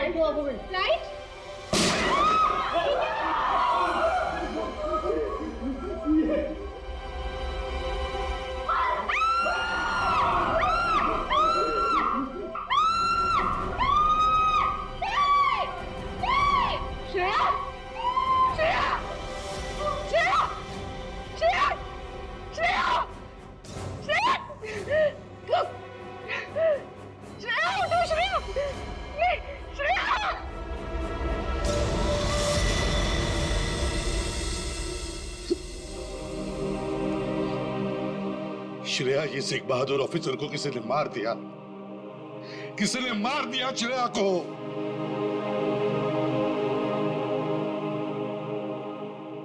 Flight हो आपको flight? Shreya, ये सिख बहादुर ऑफिसर को किसी ने मार दिया, किसी ने मार दिया श्रेया को।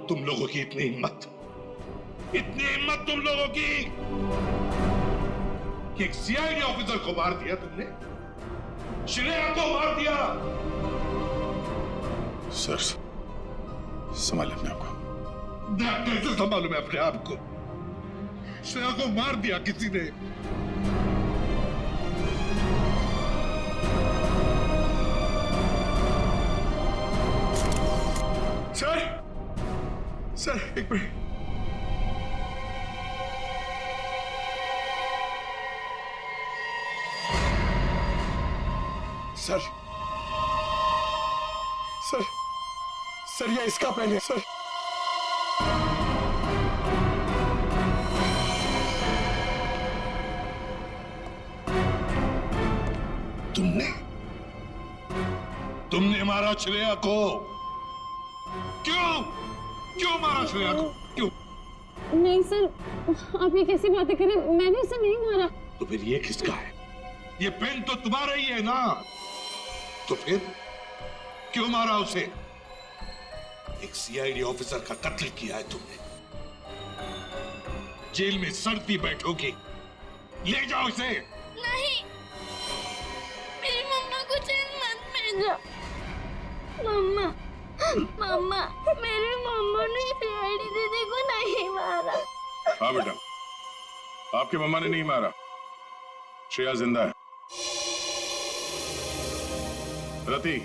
तुम लोगों की इतनी हिम्मत तुम लोगों की कि एक सीआईडी ऑफिसर को मार दिया तुमने, श्रेया को मार दिया। सर, संभालिए अपने आप को। कैसे संभालूं मैं अपने आप को? श्रेया को मार दिया किसी ने। सर एक मिनट। सर सर सर ये इसका पेन है सर। तुमने मारा श्रेया को? क्यों मारा श्रेया को? क्यों? नहीं सर, आप ये कैसी बातें करें? मैंने उसे नहीं मारा। तो फिर ये किसका है? ये पेन तो तुम्हारा ही है ना? तो फिर क्यों मारा उसे? एक सीआईडी ऑफिसर का कत्ल किया है तुमने, जेल में सड़ती बैठोगी। ले जाओ इसे। नहीं, मेरी मम्मा को जेल मत भेजो। मम्मा, मेरी मम्मा ने सीआईडी दीदी को नहीं मारा। हाँ बेटा, आपकी मम्मा ने नहीं मारा, श्रेया जिंदा है। रति,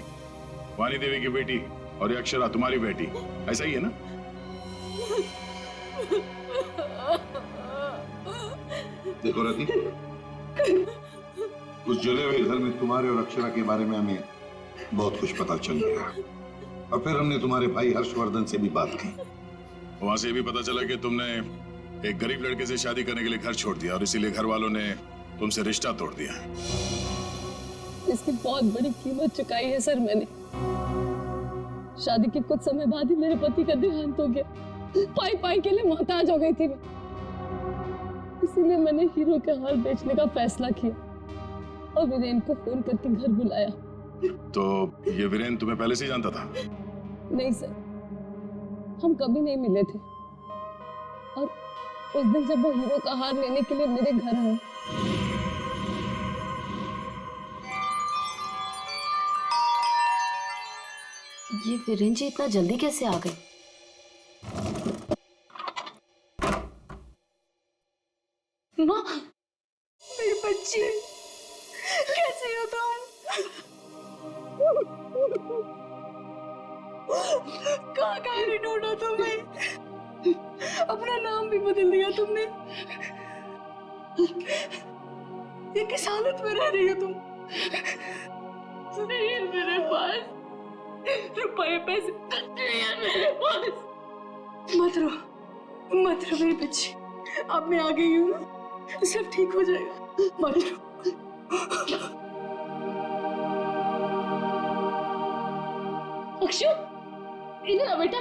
वानी देवी की बेटी, और ये अक्षरा तुम्हारी बेटी, ऐसा ही है ना? देखो रति, उस जले हुए घर में तुम्हारे और अक्षरा के बारे में हमें बहुत कुछ पता चल गया, और फिर हमने तुम्हारे भाई हर्षवर्धन से भी बात की। वहां से भी पता चला कि तुमने एक गरीब लड़के से शादी करने के लिए घर छोड़ दिया, और इसीलिए घर वालों ने तुमसे रिश्ता तोड़ दिया। इसकी बहुत बड़ी कीमत चुकाई है सर मैंने। शादी के कुछ समय बाद ही मेरे पति का देहांत हो गया। पाई के लिए मोहताज हो गई थी मैं, इसीलिए मैंने हीरो के हार बेचने का फैसला किया और वीरेन को फोन करके घर बुलाया। तो ये वीरेन तुम्हें पहले से ही जानता था? नहीं सर, हम कभी नहीं मिले थे, और उस दिन जब वो हीरो का हार लेने के लिए मेरे घर आया, ये वीरेन जी इतना जल्दी कैसे आ गए? माँ, मेरी बच्ची, कैसे हो तुम? कहाँ नहीं ढूंढा तुम्हें? अपना नाम भी बदल दिया तुमने। ये किस हालत में रह रही हो तुम? नहीं है मेरे पास रुपए पैसे नहीं है मेरे पास। मत रो मेरी बच्ची, अब मैं आ गई हूँ, सब ठीक हो जाएगा, मत रो। अक्षु, इधर आ बेटा,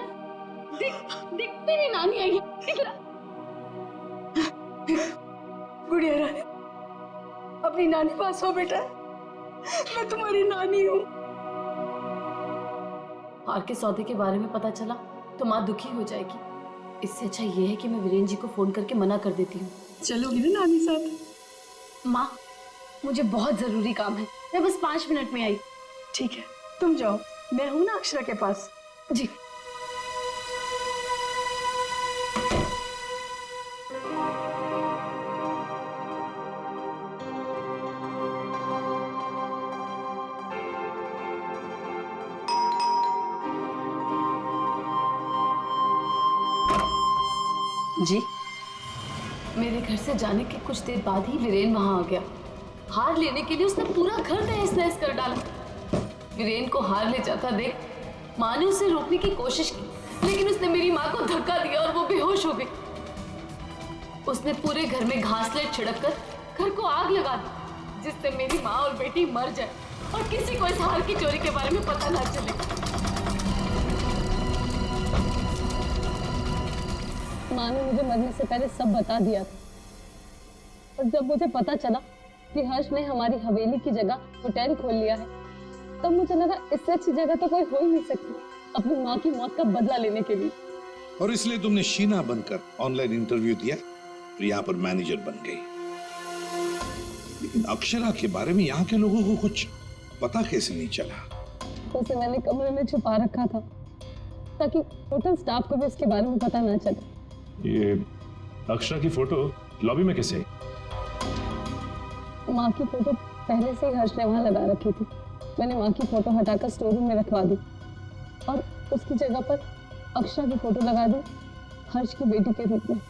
देख तेरी नानी आई है, इधर आ। गुड़िया रानी, अपनी नानी पास हो बेटा, मैं तुम्हारी नानी हूँ। हार के सौदे के बारे में पता चला तो माँ दुखी हो जाएगी। इससे अच्छा ये है कि मैं वीरेन जी को फोन करके मना कर देती हूँ। चलोगी ना नानी साथ? माँ, मुझे बहुत जरूरी काम है, मैं बस 5 मिनट में आई। ठीक है, तुम जाओ, मैं हूं ना अक्षरा के पास। जी। जी, मेरे घर से जाने के कुछ देर बाद ही वीरेन वहां आ गया। हार लेने के लिए उसने पूरा घर तहस नहस कर डाला। वीरेन को हार ले जाता देख माँ ने उसे रोकने की कोशिश की, लेकिन उसने मेरी माँ को धक्का दिया और वो बेहोश हो गई। उसने पूरे घर में घासलेट छिड़क कर घर को आग लगा दी, जिससे मेरी माँ और बेटी मर जाए और किसी को इस हार की चोरी के बारे में पता ना चले। माँ ने मुझे मरने से पहले सब बता दिया था, और जब मुझे पता चला कि हर्ष ने हमारी हवेली की जगह होटल खोल लिया है, तब मुझे लगा इससे अच्छी जगह तो कोई हो ही नहीं सकती अपनी माँ की मौत का बदला लेने के लिए। और इसलिए तुमने शीना बनकर ऑनलाइन इंटरव्यू दिया और यहाँ पर मैनेजर बन गई। लेकिन अक्षरा के बारे में यहाँ के लोगों को कुछ पता कैसे नहीं चला? उसे मैंने कमरे में छुपा रखा था ताकि होटल स्टाफ को भी उसके बारे में पता ना चले। ये अक्षरा की फोटो लॉबी में कैसे आई? माँ की फोटो पहले से ही हर्ष ने वहां लगा रखी थी। मैंने माँ की फोटो हटाकर स्टोर रूम में रखवा दी और उसकी जगह पर अक्षरा की फोटो लगा दी, हर्ष की बेटी के रूप में।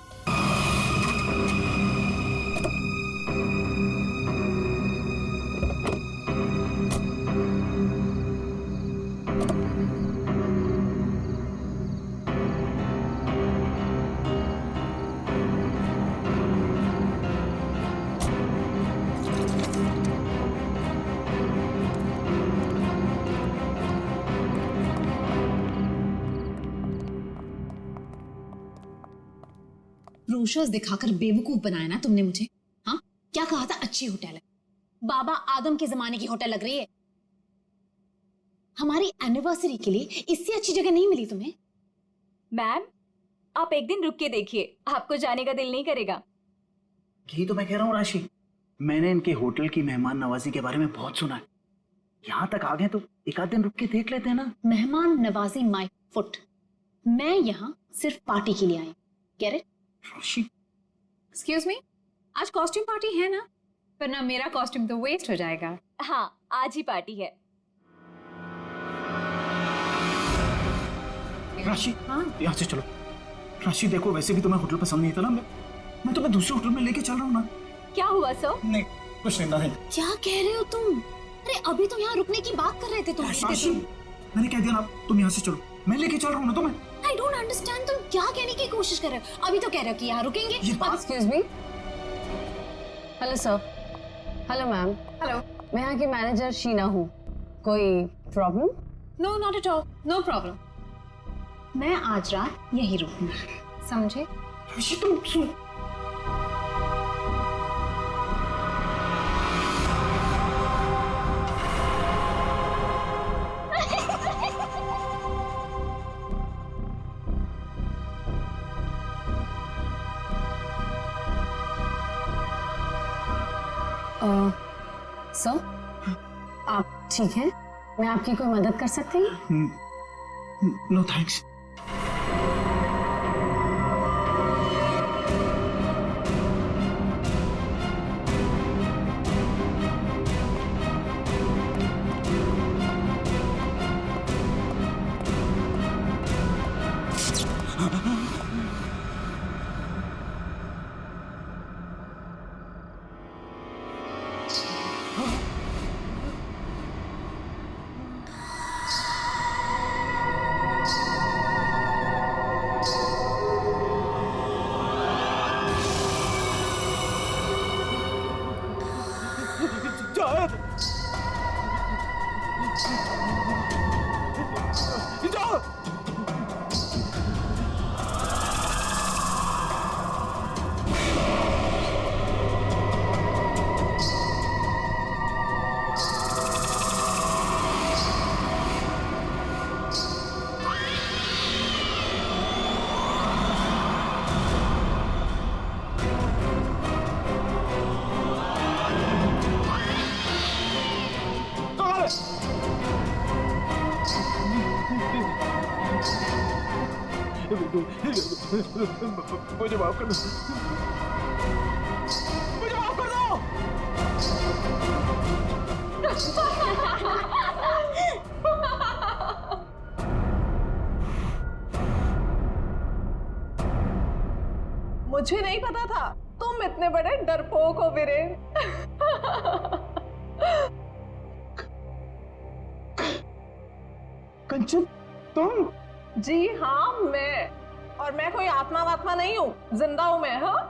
ब्रोशर्स दिखाकर बेवकूफ बनाया ना तुमने मुझे। हाँ, क्या कहा था? अच्छी होटल है, बाबा आदम के जमाने की होटल लग रही है। हमारी एनिवर्सरी के लिए इससे अच्छी जगह नहीं मिली तुम्हें? मैम, आप एक दिन रुक के देखिए, आपको जाने का दिल नहीं करेगा। यही तो मैं कह रहा हूँ राशि, मैंने इनके होटल की मेहमान नवाजी के बारे में बहुत सुना है। यहाँ तक आ गए तो एक आध दिन रुक के देख लेते हैं ना। मेहमान नवाजी माय फुट। मैं यहाँ सिर्फ पार्टी के लिए आई। Get it? Rashi, excuse me, आज कॉस्ट्यूम पार्टी है ना? वरना मेरा कॉस्ट्यूम तो वेस्ट हो जाएगा। हाँ, आज ही पार्टी है। राशि, हाँ? यहाँ से चलो। राशि देखो, वैसे भी तुम्हें होटल पसंद नहीं था ना, मैं तुम्हें दूसरे होटल में लेके चल रहा हूँ ना। क्या हुआ सर? नहीं, कुछ नहीं, नहीं। क्या कह रहे हो तुम? अरे अभी तो यहाँ रुकने की बात कर रहे थे तुम। राशि, मैंने कह दिया ना, तुम यहाँ से चलो, मैं लेके चल रहा हूँ ना तुम्हें। आई डोंट अंडरस्टैंड, तुम क्या कहने की कोशिश कर रहे हो? अभी तो कह रहे हो कि यहाँ रुकेंगे। Excuse me. Hello sir. Hello ma'am. Hello. मैं यहाँ की मैनेजर शीना हूँ। कोई problem? No, not at all, no problem. मैं आज रात यहीं रुकूंगी, समझे? राशि, तुम सुन। सर, आप ठीक हैं? मैं आपकी कोई मदद कर सकती हूँ? No thanks. मुझे माफ कर दो, मुझे माफ कर दो। मुझे नहीं पता था तुम इतने बड़े डरपोक हो वीरेन। कंचन तुम? जी हाँ मैं, और मैं कोई आत्मा वात्मा नहीं हूँ, जिंदा हूँ मैं। हाँ,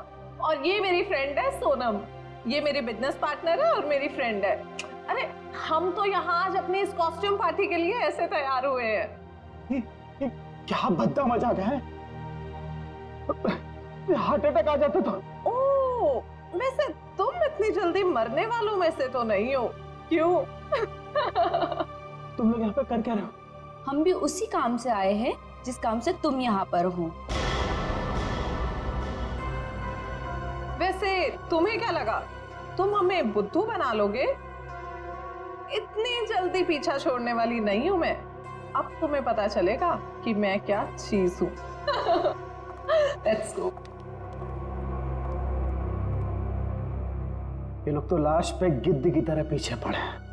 और ये मेरी फ्रेंड है सोनम, ये मेरी बिजनेस पार्टनर है और मेरी फ्रेंड है। अरे हम तो यहाँ आज अपनी इस कॉस्ट्यूम पार्टी के लिए ऐसे तैयार हुए हैं। क्या भद्दा मजाक है, हार्ट अटैक आ जाता था। ओह, वैसे तुम इतनी जल्दी मरने वालों में से तो नहीं हो, क्यों? तुम लोग यहाँ पे कर क्या रहे हो? हम भी उसी काम से आए हैं जिस काम से तुम यहाँ पर हो। वैसे तुम्हें क्या लगा तुम हमें बुद्धू बना लोगे? इतनी जल्दी पीछा छोड़ने वाली नहीं हूं मैं। अब तुम्हें पता चलेगा कि मैं क्या चीज हूं। Let's go. ये लोग तो लाश पे गिद्ध की तरह पीछे पड़े हैं।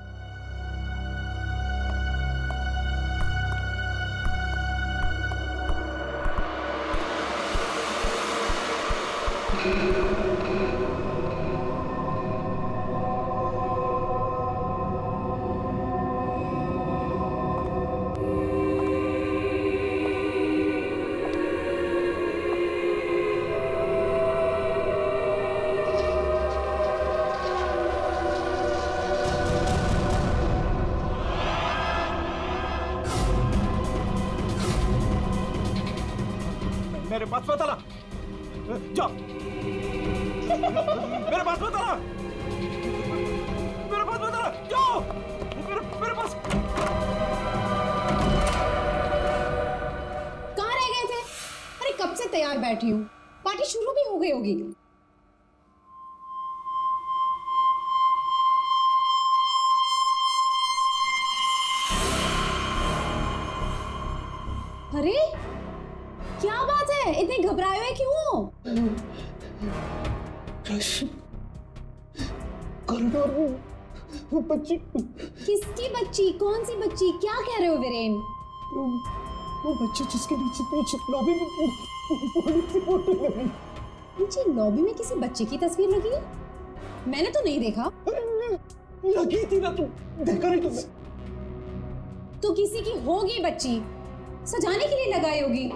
मेरे पास मत आना, जाओ। मेरे पास मत आना, मेरे पास मत आना, जाओ। मेरे पास। कहाँ रह गए थे? अरे कब से तैयार बैठी हूँ, पार्टी शुरू भी हो गई होगी। अरे क्या बात है, इतने घबराए हुए क्यों? कॉरिडोर में वो बच्ची। किसकी बच्ची? कौन सी बच्ची? क्या कह रहे हो वीरेन? वो बच्ची जिसके नीचे लॉबी में बड़ी सी फोटो लगी। नीचे लॉबी में किसी बच्चे की तस्वीर लगी है? मैंने तो नहीं देखा। लगी थी ना, तुम देखा नहीं तुमने? तो किसी की होगी बच्ची, सजाने के लिए लगाई होगी।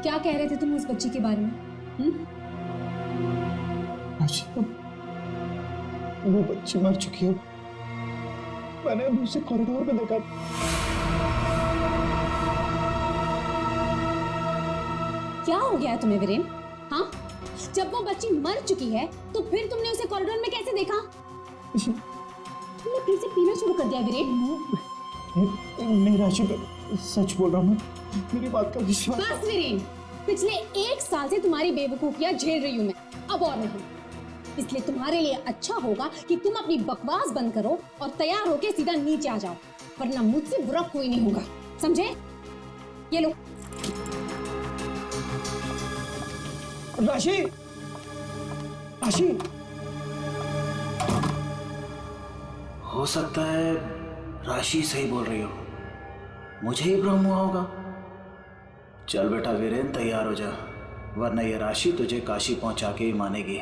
क्या कह रहे थे तुम उस बच्ची के बारे में? वो बच्ची मर चुकी है, मैंने उसे कॉरिडोर में देखा। क्या हो गया तुम्हें वीरेन? हाँ, जब वो बच्ची मर चुकी है तो फिर तुमने उसे कॉरिडोर में कैसे देखा? तुमने फिर से पीना शुरू कर दिया वीरेन? नहीं राशि, सच बोल रहा हूँ, मेरी बात का विश्वास। बस वीरेन, पिछले 1 साल से तुम्हारी बेवकूफियां झेल रही हूं मैं, अब और नहीं। इसलिए तुम्हारे लिए अच्छा होगा कि तुम अपनी बकवास बंद करो और तैयार होके सीधा नीचे आ जाओ, वरना मुझसे बुरा कोई नहीं होगा, समझे? ये लो। राशि, राशि, हो सकता है राशि सही बोल रही हो, मुझे ही भ्रम हुआ होगा। चल बेटा वीरेन, तैयार हो जा, वरना ये राशि तुझे काशी पहुंचा के ही मानेगी।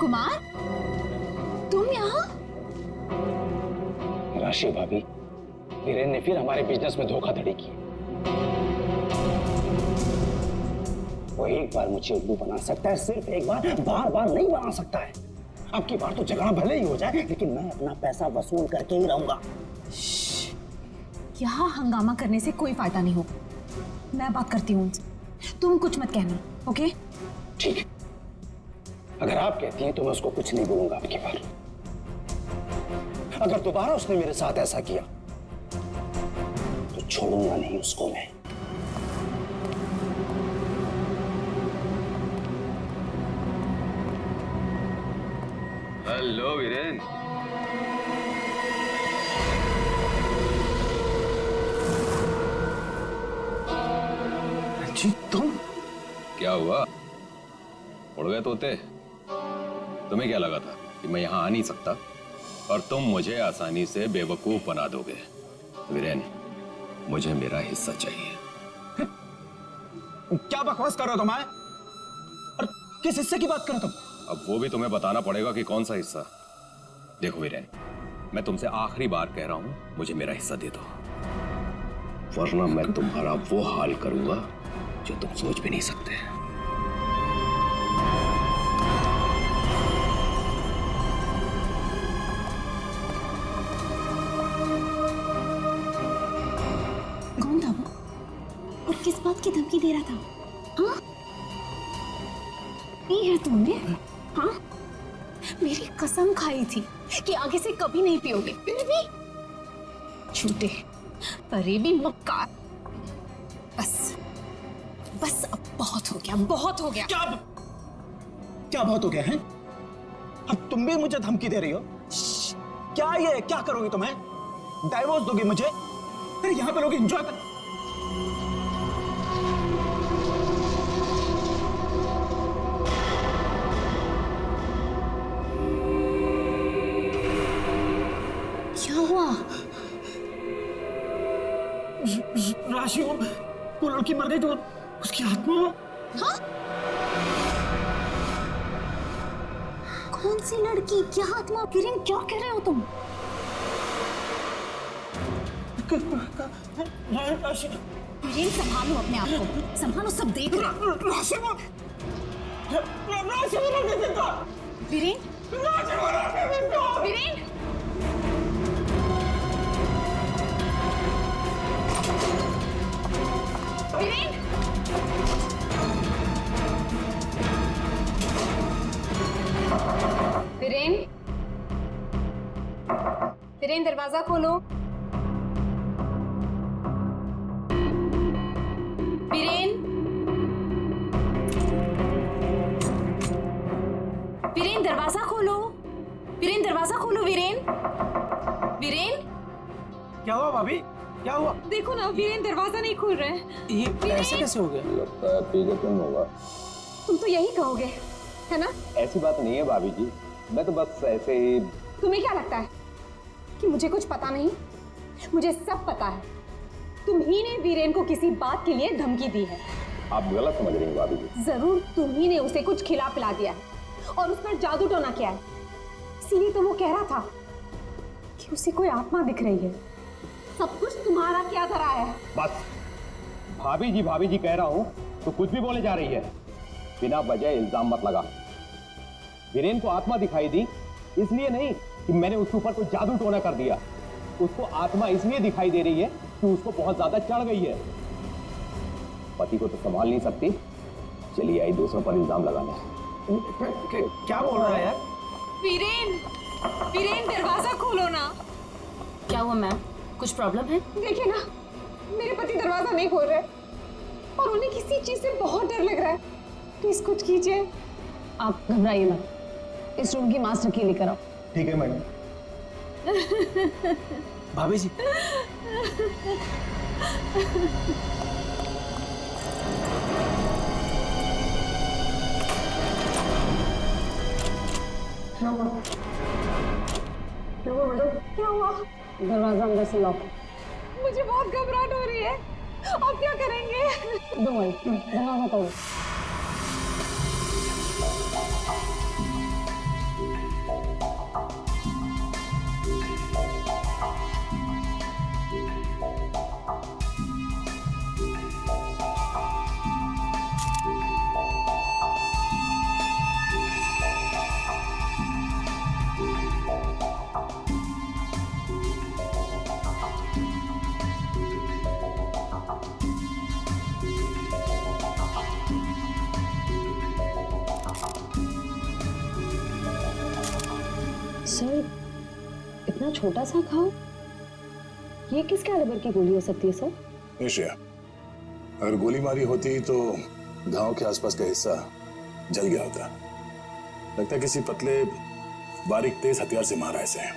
कुमार, तुम यहाँ? राशि भाभी, वीरेन ने फिर हमारे बिजनेस में धोखाधड़ी की। वो एक बार मुझे उल्लू बना सकता है, सिर्फ एक बार, बार बार नहीं बना सकता है। अब की बार तो झगड़ा भले ही हो जाए, लेकिन मैं अपना पैसा वसूल करके ही रहूंगा। यहाँ हंगामा करने से कोई फायदा नहीं होगा। मैं बात करती हूँ, तुम कुछ मत कहना, ओके? ठीक है, अगर आप कहती हैं तो मैं उसको कुछ नहीं बोलूंगा। अब की बार अगर दोबारा उसने मेरे साथ ऐसा किया तो छोड़ूंगा नहीं उसको मैं। हेलो वीरेन। जी तुम? क्या हुआ, उड़ गए तोते? तुम्हें क्या लगा था कि मैं यहाँ आ नहीं सकता और तुम मुझे आसानी से बेवकूफ बना दोगे? वीरेन, मुझे मेरा हिस्सा चाहिए। क्या बकवास कर रहे हो तुम? और किस हिस्से की बात कर रहे हो तुम? अब वो भी तुम्हें बताना पड़ेगा कि कौन सा हिस्सा। देखो वीरेन, मैं तुमसे आखिरी बार कह रहा हूं, मुझे मेरा हिस्सा दे दो, वरना मैं तुम्हारा वो हाल करूंगा जो तुम सोच भी नहीं सकते। कौन था वो और किस बात की धमकी दे रहा था? हाँ, ये है तुमने? हाँ, मेरी कसम खाई थी कि आगे से कभी नहीं पियोगे, फिर भी झूठे, फरेबी, मक्कार। बस बस अब बहुत हो गया, बहुत हो गया। क्या बहुत हो गया है? अब तुम भी मुझे धमकी दे रही हो? क्या ये क्या करोगी तुम्हें? डाइवोर्स दोगी मुझे? अरे यहाँ पे लोग एंजॉय कर। क्या हुआ? राशि, वो लड़की मर गई तो उसकी आत्मा? हाँ? कौन सी लड़की? क्या आत्मा? किरण, क्या कह रहे हो तुम? राशि, किरण, संभालो अपने आप को, संभालो, सब देख रहे हैं। राशि, वो नहीं देता। वीरेन, वीरेन, वीरेन, वीरेन, वीरेन, दरवाजा खोलो। वीरेन, वीरेन, दरवाजा खोलो। वीरेन, दरवाजा खोलो। वीरेन, वीरेन, क्या हुआ भाभी? क्या हुआ? देखो ना, वीरेन दरवाजा नहीं खोल रहे हैं। ये ऐसे कैसे हो गया? लगता है पी के तुम होगा। तुम तो यही कहोगे, है ना? ऐसी बात नहीं है भाभी जी, मैं तो बस ऐसे ही। तुम्हें क्या लगता है कि मुझे कुछ पता नहीं? मुझे सब पता है। तुम ही ने वीरेन को किसी बात के लिए धमकी दी है। आप गलत समझ रही हैं भाभी जी। जरूर तुम ही ने उसे कुछ खिला पिला दिया है और उस पर जादू टोना किया है। इसीलिए तो वो कह रहा था कि उसे कोई आत्मा दिख रही है। सब कुछ तुम्हारा क्या करा है? बस भाभी जी कह रहा हूं तो कुछ भी बोले जा रही है। बिना वजह इल्जाम मत लगा। वीरेन को आत्मा दिखाई दी इसलिए नहीं कि मैंने उसके ऊपर कोई जादू टोना कर दिया। उसको आत्मा इसलिए दिखाई दे रही है कि उसको बहुत ज्यादा चढ़ गई है। पति को तो संभाल नहीं सकती, चलिए आई दूसरों पर इल्जाम लगाने। क्या बोल रहा है यार? वीरेन, वीरेन, दरवाजा खोलो ना। क्या हुआ मैम, कुछ प्रॉब्लम है? देखिए ना, मेरे पति दरवाजा नहीं खोल रहे और उन्हें किसी चीज से बहुत डर लग रहा है। प्लीज कुछ कीजिए। आप घबराइए मत, इस रूम की मास्टर की लेकर आओ। ठीक है मैडम। भाभी जी, क्या हुआ? दरवाजा अंदर से लॉक। मुझे बहुत घबराहट हो रही है। अब क्या करेंगे? दरवाजा तोड़ो। सर इतना छोटा सा घाव, ये किस कैलिबर की गोली हो सकती है सर? नहीं श्रेया, अगर गोली मारी होती तो घाव के आसपास का हिस्सा जल गया होता। लगता है किसी पतले बारीक तेज हथियार से मारा इसे।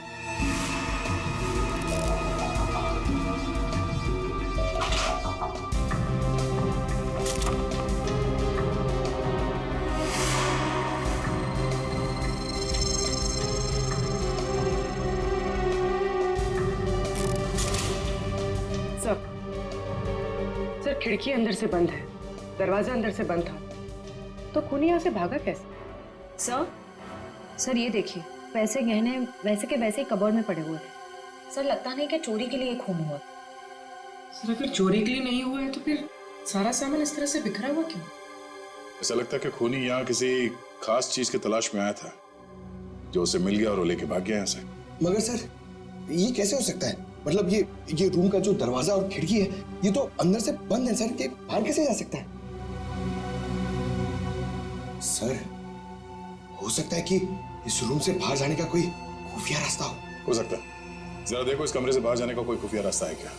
सर खिड़की अंदर से बंद है, दरवाजा अंदर से बंद था, तो खूनी यहाँ से भागा कैसे? सर ये देखिए, पैसे गहने वैसे के वैसे ही कबर्ड में पड़े हुए थे। सर लगता नहीं कि चोरी के लिए खून हुआ। सर अगर चोरी के लिए नहीं हुआ है तो फिर सारा सामान इस तरह से बिखरा हुआ क्यों? ऐसा लगता है कि खूनी यहाँ किसी खास चीज की तलाश में आया था, जो उसे मिल गया और वो लेके भाग गया यहाँ से। मगर सर ये कैसे हो सकता है? मतलब ये रूम का जो दरवाजा और खिड़की है ये तो अंदर से बंद है सर, ये बाहर कैसे जा सकता है? सर हो सकता है कि इस रूम से बाहर जाने का कोई खुफिया रास्ता हो सकता है। जरा देखो इस कमरे से बाहर जाने का कोई खुफिया रास्ता है क्या?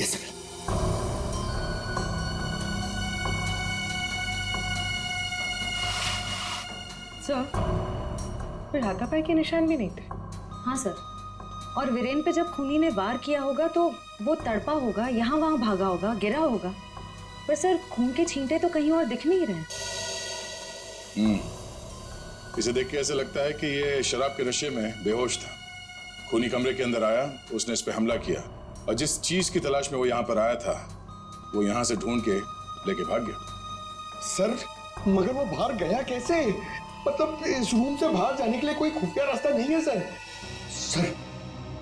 Yes sir. सर फिर हाथापाई के निशान भी नहीं थे। हाँ सर, और वीरेन पे जब खूनी ने वार किया होगा तो वो तड़पा होगा, यहाँ वहां भागा होगा, गिरा होगा, पर सर खून के छींटे तो कहीं और दिख नहीं रहे। इसे देख के ऐसा लगता है कि ये शराब के नशे में बेहोश था। खूनी कमरे के अंदर आया, उसने इस पे हमला किया और जिस चीज की तलाश में वो यहाँ पर आया था वो यहाँ से ढूंढ के लेके भाग गया। सर मगर वो बाहर गया कैसे? मतलब इस रूम से बाहर जाने के लिए कोई खुफिया रास्ता नहीं है सर। सर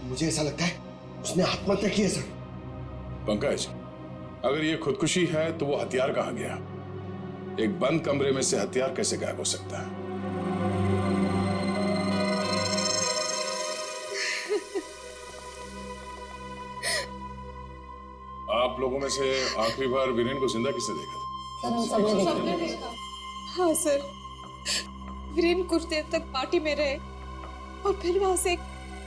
मुझे ऐसा लगता है उसने आत्महत्या की है सर। पंकज, अगर ये खुदकुशी है तो वो हथियार कहाँ गया? एक बंद कमरे में से हथियार कैसे गायब हो सकता है? आप लोगों में से आखिरी बार वीरेन को जिंदा किसने देखा था? सर हम सबने देखा। हाँ सर, वीरेन कुछ देर तक पार्टी में रहे और फिर वहां से एक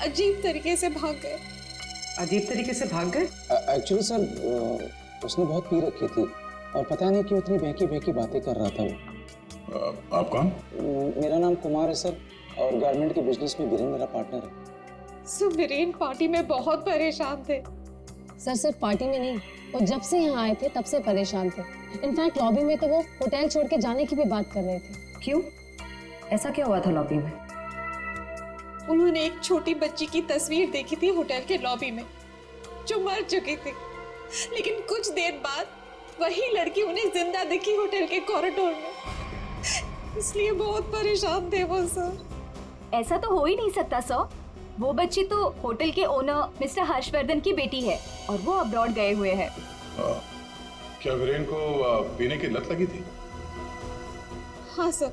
अजीब तरीके से भाग गए। अजीब तरीके से भाग गए? एक्चुअली सर उसने बहुत पी रखी थी और पता नहीं क्यों इतनी बहकी बहकी बातें कर रहा था वो। आप कौन? मेरा नाम कुमार है सर और गारमेंट के बिजनेस में वीरेन मेरा पार्टनर है। सो वीरेन पार्टी में बहुत परेशान थे। सर सिर्फ पार्टी में नहीं, वो जब से यहाँ आए थे तब से परेशान थे। इनफैक्ट लॉबी में तो वो होटल छोड़ के जाने की भी बात कर रहे थे। क्यों? ऐसा क्या हुआ था लॉबी में? उन्होंने एक छोटी बच्ची की तस्वीर देखी थी होटल के लॉबी में जो मर चुकी थी, लेकिन कुछ देर बाद वही लड़की उन्हें जिंदा दिखी होटल के कॉरिडोर में। इसलिए बहुत परेशान थे वो सर। ऐसा तो हो ही नहीं सकता सर, वो बच्ची तो होटल के ओनर मिस्टर हर्षवर्धन की बेटी है और वो अब्रॉड गए हुए हैं। क्या वीरेन को पीने की लत लगी थी? हाँ सर,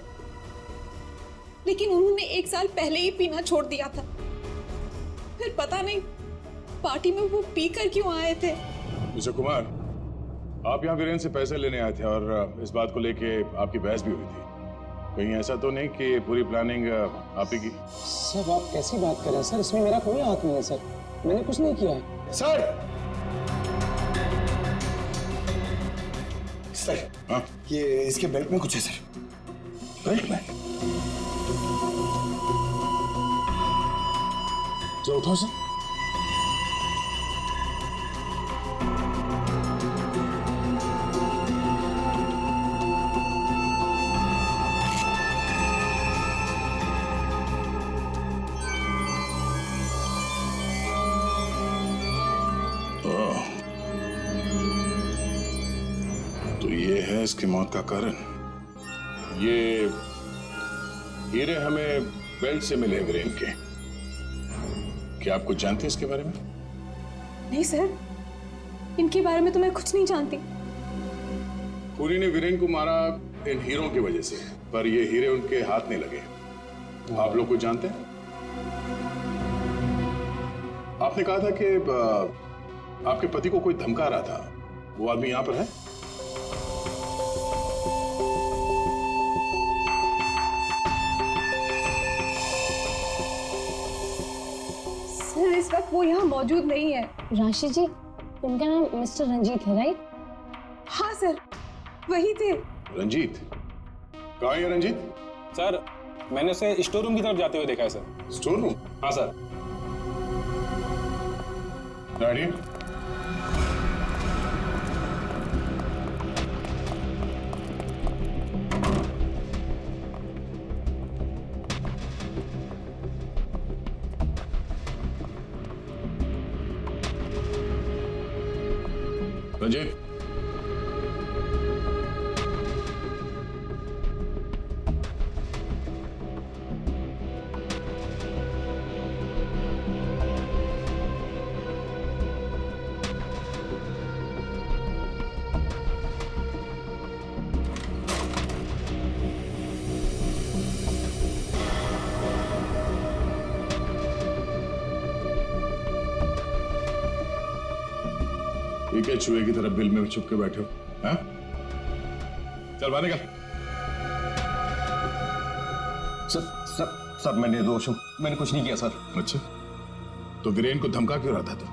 लेकिन उन्होंने 1 साल पहले ही पीना छोड़ दिया था। फिर पता नहीं पार्टी में वो पीकर क्यों आए थे। मिस्टर कुमार, आप यहाँ वीरेन से पैसे लेने आए थे और इस बात को लेके आपकी बहस भी हुई थी। कहीं ऐसा तो नहीं कि पूरी प्लानिंग आप ही की? सर आप कैसी बात कर रहे हैं सर, इसमें मेरा कोई हाथ नहीं है सर, मैंने कुछ नहीं किया है सर। सर हाँ? ये इसके बेल्ट में कुछ है सर। बेल्ट में? जो उठाओ सर। तो ये है इसकी मौत का कारण। ये हीरे हमें बेल्ट से मिले वीरेन के। क्या आप कुछ जानते हैं इसके बारे में? नहीं सर, इनके बारे में तो मैं कुछ नहीं जानती। खूनी ने वीरेन को मारा इन हीरों की वजह से, पर ये हीरे उनके हाथ नहीं लगे। आप लोग कुछ जानते हैं? आपने कहा था कि आपके पति को कोई धमका रहा था, वो आदमी यहां पर है? वो यहाँ मौजूद नहीं है। राशि जी, उनका नाम मिस्टर रंजीत है, राइट? हाँ सर, वही थे। रंजीत? कहाँ है रंजीत? सर, मैंने उसे स्टोर रूम की तरफ जाते हुए देखा है सर। Store room? हाँ सर। डैडी? रंजीत? ये क्या चूहे की तरफ बिल में छुप के बैठे हो? हाँ? चल बाहर निकल। सर मैं निर्दोष हूँ, मैंने कुछ नहीं किया सर। अच्छा, तो वीरेन को धमका क्यों रहा था तू?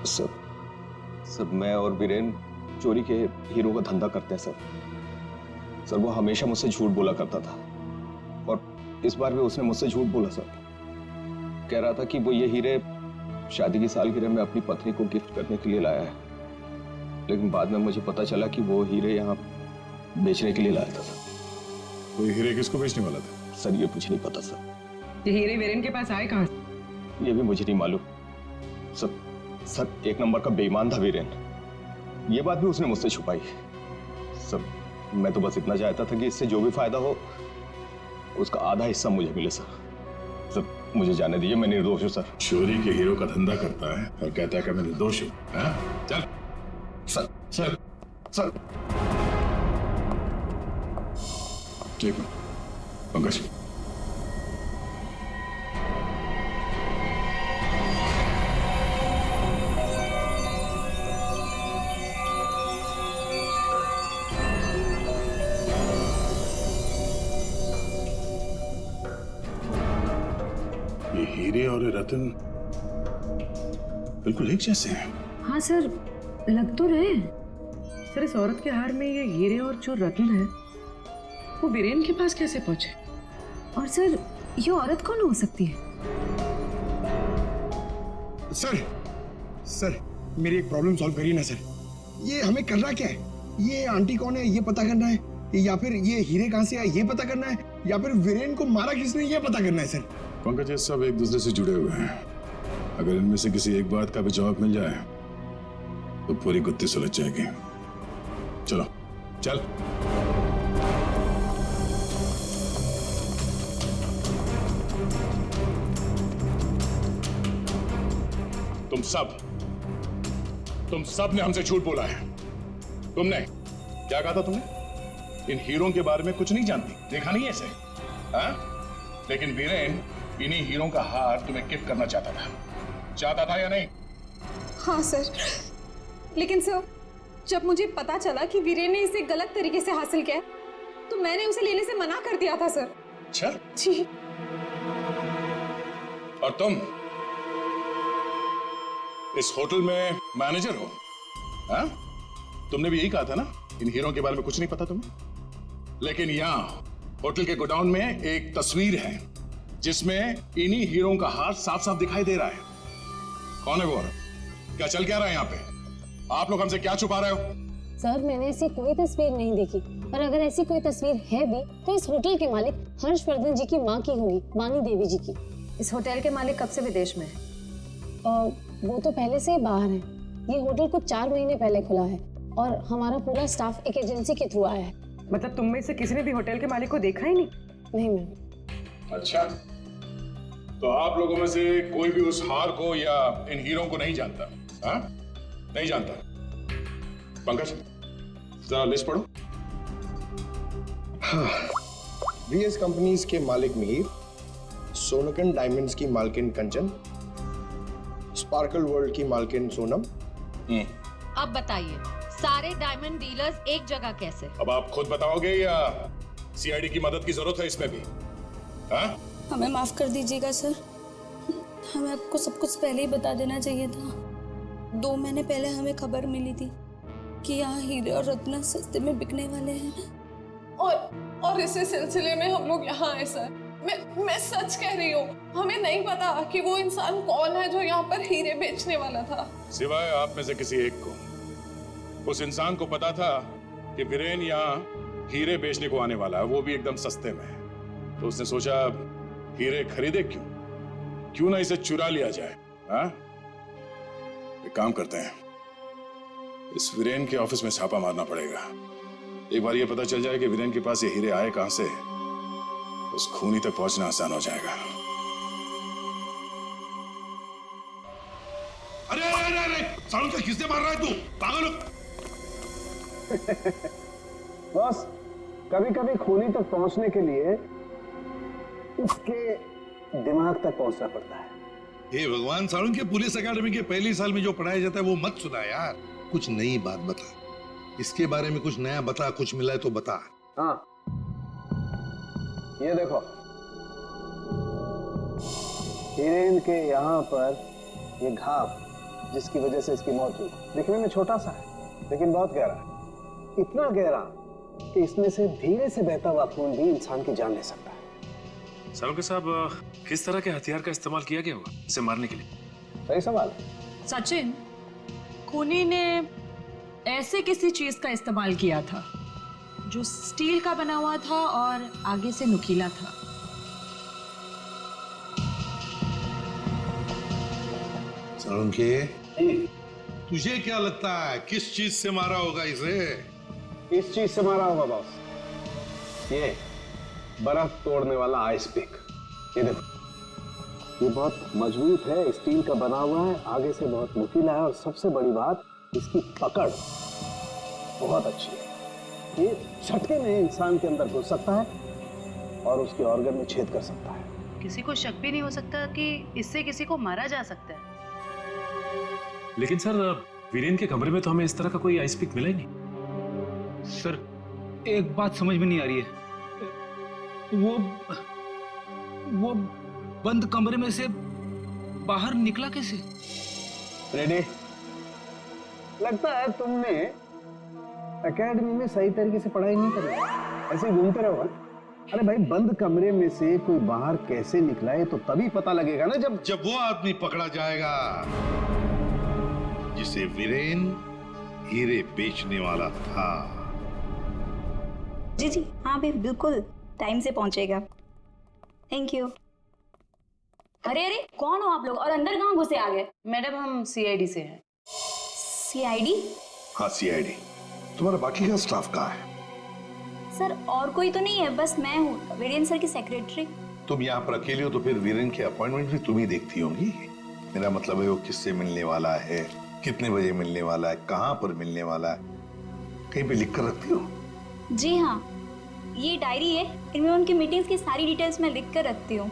सर मैं और वीरेन चोरी के हीरो का धंधा करते हैं सर। वो हमेशा मुझसे झूठ बोला करता था और इस बार भी उसने मुझसे झूठ बोला सर। कह रहा था कि वो ये हीरे शादी की सालगिरह में अपनी पत्नी को गिफ्ट करने के लिए लाया है, लेकिन बाद में मुझे पता चला कि वो हीरे यहाँ बेचने के लिए लाया था। वो हीरे किसको बेचने वाला था? सर ये मुझे नहीं पता सर। ये हीरे वीरेन के पास आए कहाँ से? ये भी मुझे नहीं मालूम सर। एक नंबर का बेईमान था वीरेन, ये बात भी उसने मुझसे छुपाई। सर मैं तो बस इतना चाहता था कि इससे जो भी फायदा हो उसका आधा हिस्सा मुझे मिले सर। मुझे जाने दीजिए, मैं निर्दोष हूँ सर। चोरी के हीरो का धंधा करता है और कहता है कि मैं निर्दोष हूँ। चल। सर ठीक है पंकज। ये हीरे और रतन बिल्कुल एक जैसे हैं। हाँ सर, लग तो रहे। सर इस औरत के हार में ये हीरे और जो रत्न है वो वीरेन के पास कैसे पहुंचे? और सर ये औरत कौन हो सकती है? सर मेरी एक प्रॉब्लम सॉल्व करिए ना सर। ये हमें करना क्या है? ये आंटी कौन है ये पता करना है, या फिर ये हीरे कहाँ से आए ये पता करना है, या फिर वीरेन को मारा किसने ये पता करना है सर। पंकज, ये सब एक दूसरे से जुड़े हुए हैं। अगर इनमें से किसी एक बात का भी जवाब मिल जाए तो पूरी गुत्थी सुलझ जाएगी। चलो चल। तुम सब ने हमसे झूठ बोला है। तुमने क्या कहा था? तुमने इन हीरों के बारे में कुछ नहीं जानती, देखा नहीं ऐसे? हाँ? लेकिन वीरेन इन्हीं हीरों का हार तुम्हें गिफ्ट करना चाहता था या नहीं? हाँ सर, लेकिन सर जब मुझे पता चला कि वीरेन ने इसे गलत तरीके से हासिल किया तो मैंने उसे लेने से मना कर दिया था सर। अच्छा जी। और तुम इस होटल में मैनेजर हो? हाँ? तुमने भी यही कहा था ना, इन हीरों के बारे में कुछ नहीं पता तुम्हें। लेकिन यहाँ होटल के गोडाउन में एक तस्वीर है जिसमें इन्हीं हीरों का हाथ साफ साफ दिखाई दे रहा है। कौन है वो? क्या चल क्या रहा है यहाँ पे? आप लोग हमसे क्या छुपा रहे हो? सर मैंने ऐसी कोई तस्वीर नहीं देखी, और अगर ऐसी कोई तस्वीर है भी तो इस होटल के मालिक हर्षवर्धन जी की माँ की होगी, वाणी देवी जी की। इस होटल के मालिक कब से विदेश में है? वो तो पहले से ही बाहर है। ये होटल कुछ 4 महीने पहले खुला है और हमारा पूरा स्टाफ एक एजेंसी के थ्रू आया है। मतलब तुम में से किसी ने भी होटल के मालिक को देखा ही नहीं? नहीं मैम। अच्छा, तो आप लोगों में से कोई भी उस हार को या इन हीरों को नहीं जानता? हाँ? नहीं जानता? पंकज जरा लिस्ट पढ़ो। हाँ, VS कंपनीज के मालिक मिहिर, सोनकन डायमंड्स की मालकिन कंचन, स्पार्कल वर्ल्ड की मालकिन सोनम। अब बताइए, सारे डायमंड डीलर्स एक जगह कैसे? अब आप खुद बताओगे या CID की मदद की जरूरत है इसमें भी? हाँ? हमें माफ कर दीजिएगा सर, हमें आपको सब कुछ पहले ही बता देना चाहिए था। 2 महीने पहले हमें खबर मिली थी कि यहाँ हीरे और रत्न सस्ते में बिकने वाले हैं। और इसी सिलसिले में हम लोग यहाँ आए सर। मैं सच कह रही हूँ, हमें नहीं पता कि वो इंसान कौन है जो यहाँ पर हीरे बेचने वाला था। सिवाय आप में से किसी एक को उस इंसान को पता था कि वीरेन यहाँ हीरे बेचने को आने वाला है, वो भी एकदम सस्ते में। तो उसने सोचा हीरे खरीदे क्यों ना इसे चुरा लिया जाए। हाँ, एक काम करते हैं, इस वीरेन के ऑफिस में छापा मारना पड़ेगा। एक बार ये पता चल जाए कि वीरेन के पास ये हीरे आए कहां से, उस खूनी तक पहुंचना आसान हो जाएगा। अरे अरे अरे सालू का किसने मार रहा है तू? पागल हो? बॉस, कभी कभी खूनी तक पहुंचने के लिए उसके दिमाग तक पहुंचना पड़ता है। हे भगवान, सालू के पुलिस अकेडमी के पहले साल में जो पढ़ाया जाता है वो मत सुना यार। कुछ नई बात बता, इसके बारे में कुछ नया बता, कुछ मिला है तो बता। हाँ, ये देखो, हीरेन के यहाँ पर ये घाव जिसकी वजह से इसकी मौत हुई, दिखने में छोटा सा है लेकिन बहुत गहरा है। इतना गहरा कि इसमें से धीरे से बहता हुआ खून भी इंसान की जान ले सकता है। सालुंके साहब, किस तरह के हथियार का इस्तेमाल किया गया होगा इसे मारने के लिए? सही सवाल। सचिन, खूनी ने ऐसे किसी चीज का इस्तेमाल किया था जो स्टील का बना हुआ था और आगे से नुकीला था। सालुंके, तुझे क्या लगता है किस चीज से मारा होगा इसे? इस चीज से मारा होगा बॉस, ये बर्फ तोड़ने वाला आइस पिक। ये देखो, ये बहुत मजबूत है, स्टील का बना हुआ है, आगे से बहुत नुकीला है और सबसे बड़ी बात इसकी पकड़ बहुत अच्छी है। ये झटके में इंसान के अंदर घुस सकता है और उसके ऑर्गन में छेद कर सकता है। किसी को शक भी नहीं हो सकता कि इससे किसी को मारा जा सकता है। लेकिन सर, वीरेन के कमरे में तो हमें इस तरह का कोई आइस पिक मिला ही नहीं। सर, एक बात समझ में नहीं आ रही है, वो बंद कमरे में से बाहर निकला कैसे? रेडी? लगता है तुमने एकेडमी में सही तरीके से पढ़ाई नहीं करी, ऐसे ही घूमते रहो। अरे भाई, बंद कमरे में से कोई बाहर कैसे निकला है तो तभी पता लगेगा ना जब वो आदमी पकड़ा जाएगा जिसे वीरेन हीरे बेचने वाला था। जी जी हाँ भाई, बिल्कुल टाइम से पहुंचेगा। Thank you. अरे अरे, कौन हो आप लोग और अंदर कहाँ घुसे आ गए? मैडम, हम सीआईडी से हैं। सीआईडी? हाँ, सीआईडी। तुम्हारा बाकी का स्टाफ कहाँ है? सर, और कोई तो नहीं है, बस मैं हूँ, वीरेन सर की सेक्रेटरी। तुम यहाँ पर अकेले हो तो फिर वीरेन के अपॉइंटमेंट भी तुम ही देखती होंगी। मेरा मतलब है वो किससे मिलने वाला है, कितने बजे मिलने वाला है, कहाँ पर मिलने वाला है, कहीं पे लिख कर रखती हो? जी हाँ, ये डायरी है, इनमें उनकी मीटिंग्स की सारी डिटेल्स मैं लिख कर रखती हूँ।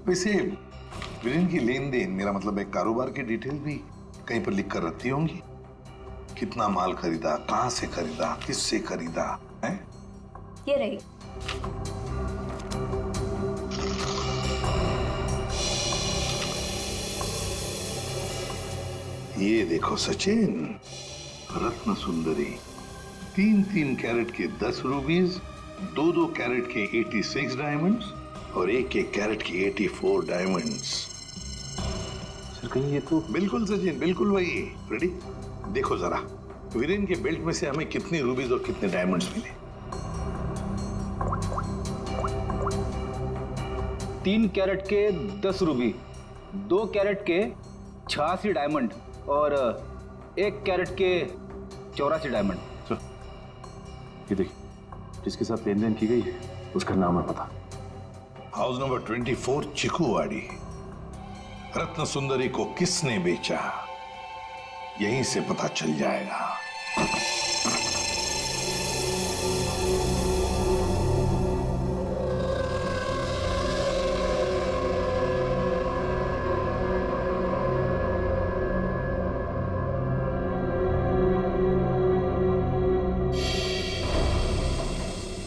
वैसे वीरेन की लेन देन, मेरा मतलब है कारोबार की डिटेल भी कहीं पर लिख कर रखती होंगी। कितना माल खरीदा, कहाँ से खरीदा, किससे खरीदा है? ये रही। ये देखो सचिन, रत्न सुंदरी, 3-3 कैरेट के 10 रूबीज, 2-2 कैरेट के 86 डायमंड्स और 1-1 कैरेट के 84 डायमंड्स। सर, कहीं ये तो बिल्कुल सचिन, बिल्कुल वही। रेडी? देखो जरा, वीरेन के बेल्ट में से हमें कितनी रूबीज और कितने डायमंड्स मिले? 3 कैरेट के 10 रूबी, 2 कैरेट के 86 डायमंड और 1 कैरेट के 84 डायमंड। सर, ये देखिए, जिसके साथ लेन देन की गई है उसका नाम है पता। House number 24, चिकुवाड़ी। रत्न सुंदरी को किसने बेचा, यहीं से पता चल जाएगा।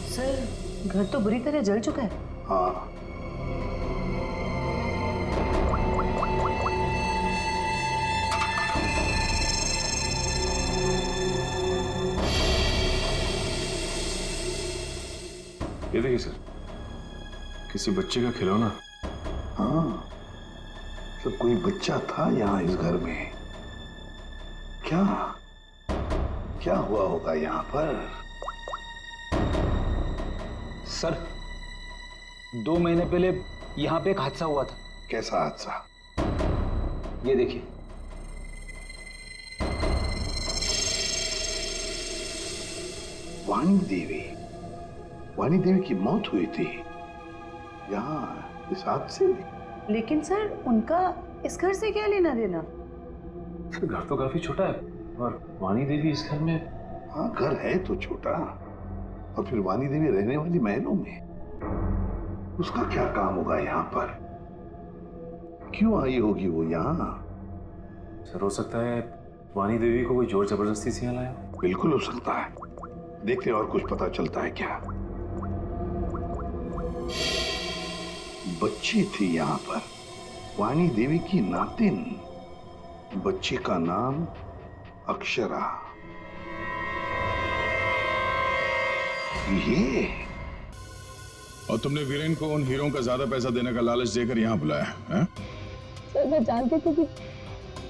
सर, घर तो बुरी तरह जल चुका है। हाँ, ये देखिए सर, किसी बच्चे का खिलौना। हाँ, तो कोई बच्चा था यहाँ इस घर में। क्या क्या हुआ होगा यहाँ पर? सर, 2 महीने पहले यहाँ पे एक हादसा हुआ था। कैसा हादसा? ये देखिए। वाणी देवी की मौत हुई थी यहाँ इस हादसे में। लेकिन सर, उनका इस घर से क्या लेना देना? सर, घर तो काफी छोटा है और वाणी देवी इस घर में। हाँ, घर है तो छोटा, और फिर वाणी देवी रहने वाली महलों में। उसका क्या काम होगा यहाँ पर? क्यों आई होगी वो यहाँ? सर, हो सकता है वाणी देवी को कोई जोर जबरदस्ती से यहाँ लाया। बिल्कुल हो सकता है। देखते हैं और कुछ पता चलता है क्या। बच्ची थी यहाँ पर, वाणी देवी की नातिन। बच्ची का नाम अक्षरा। ये और तुमने वीरेन को उन हीरों का ज्यादा पैसा देने का लालच देकर यहाँ बुलाया है? सर, मैं जानती थी कि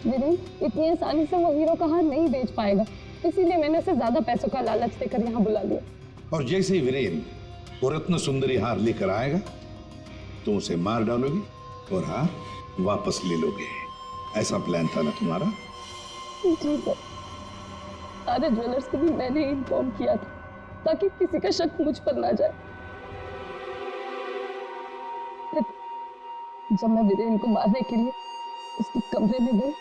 वीरेन इतनी आसानी से वो हीरो का हार नहीं बेच पाएगा, इसीलिए मैंने उसे ज्यादा पैसों का लालच देकर यहाँ बुला दिया। और जैसे ही वीरेन वो रत्न सुंदरी हार लेकर आएगा तो उसे मार डालोगे और हार वापस ले लोगे। ऐसा प्लान था ना तुम्हारा? जी सर, सारे ज्वेलर्स को भी मैंने इन्फॉर्म किया था ताकि किसी का शक मुझ पर ना जाए। जब मैं वीरेन को मारने के लिए उसके कमरे में गई,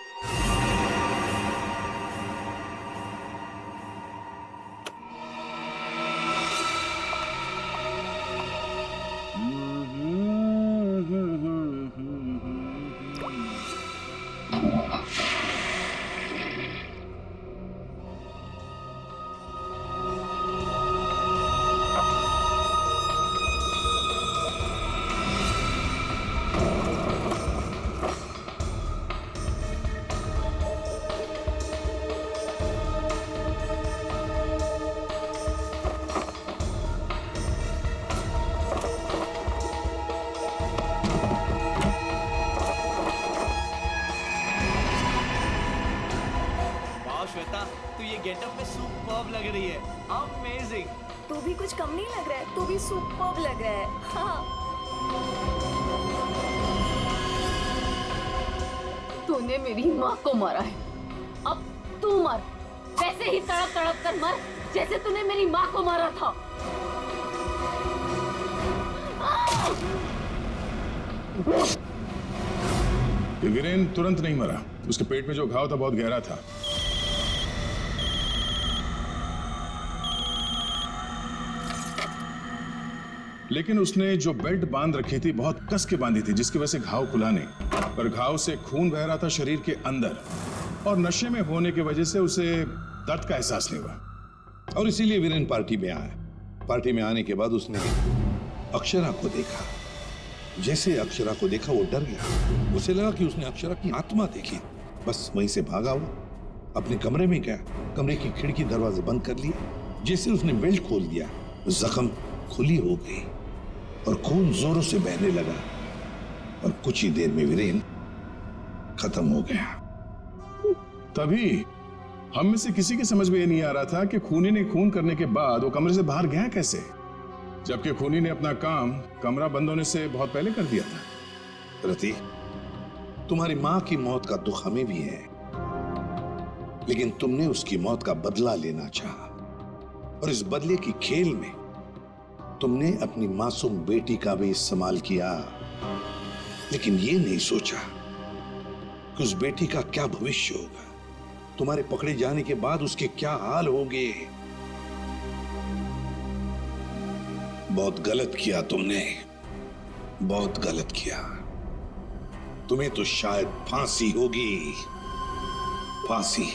श्वेता, तू ये गेटअप में सुपर्ब लग रही है। अमेजिंग। तू भी कुछ कम नहीं लग रहा है, तू भी सुपर्ब लग रहा है। हाँ। तूने मेरी माँ को मारा है, अब तू मर। वैसे ही तड़प तड़प कर मर जैसे तूने मेरी माँ को मारा था। वीरेन तुरंत नहीं मरा, उसके पेट में जो घाव था बहुत गहरा था। लेकिन उसने जो बेल्ट बांध रखी थी बहुत कस के बांधी थी, जिसकी वजह से घाव खुला नहीं, पर घाव से खून बह रहा था शरीर के अंदर, और नशे में होने की वजह से उसे दर्द का एहसास नहीं हुआ। और इसीलिए वीरेन पार्टी में आया। पार्टी में आने के बाद उसने अक्षरा को देखा। जैसे अक्षरा को देखा वो डर गया। उसे लगा कि उसने अक्षरा की आत्मा देखी। बस वहीं से भागा वो अपने कमरे में गया। कमरे की खिड़की दरवाजे बंद कर लिए। जैसे उसने बेल्ट खोल दिया, जख्म खुली हो गई और खून जोरों से बहने लगा, और कुछ ही देर में वीरेन खत्म हो गया। तभी हम में से किसी के समझ में ये नहीं आ रहा था कि खूनी ने खून करने के बाद वो कमरे से बाहर गया कैसे, जबकि खूनी ने अपना काम कमरा बंद होने से बहुत पहले कर दिया था। रति, तुम्हारी मां की मौत का दुख हमें भी है, लेकिन तुमने उसकी मौत का बदला लेना चाहा, और इस बदले की खेल में तुमने अपनी मासूम बेटी का भी इस्तेमाल किया। लेकिन ये नहीं सोचा कि उस बेटी का क्या भविष्य होगा, तुम्हारे पकड़े जाने के बाद उसके क्या हाल होंगे। बहुत गलत किया तुमने, बहुत गलत किया। तुम्हें तो शायद फांसी होगी, फांसी।